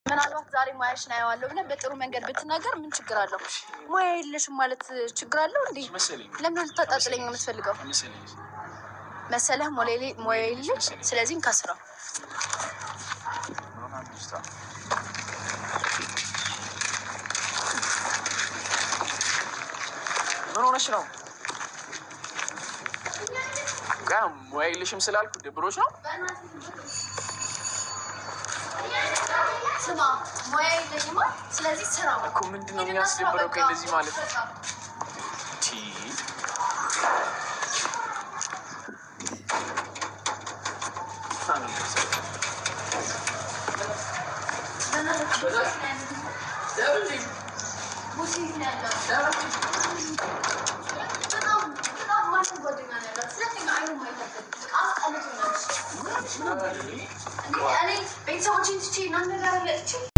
ምናልባት ዛሬ ሙያሽን አየዋለሁ ብለህ በጥሩ መንገድ ብትናገር ምን ችግር አለው? ሙያ የለሽም ማለት ችግር አለው እንዴ? ለምን ልታጣጥለኝ የምትፈልገው? መሰለህ ሙያ የለሽ። ስለዚህም ከስራው ምን ሆነሽ ነው? ሙያ የለሽም ስላልኩ ድብሮች ነው? ስማ ሙያ የለኝማ። ስለዚህ ስራው እኮ ምንድን ነው የሚያስደብረው? እንደዚህ ማለት ቤተሰቦችን ትቼ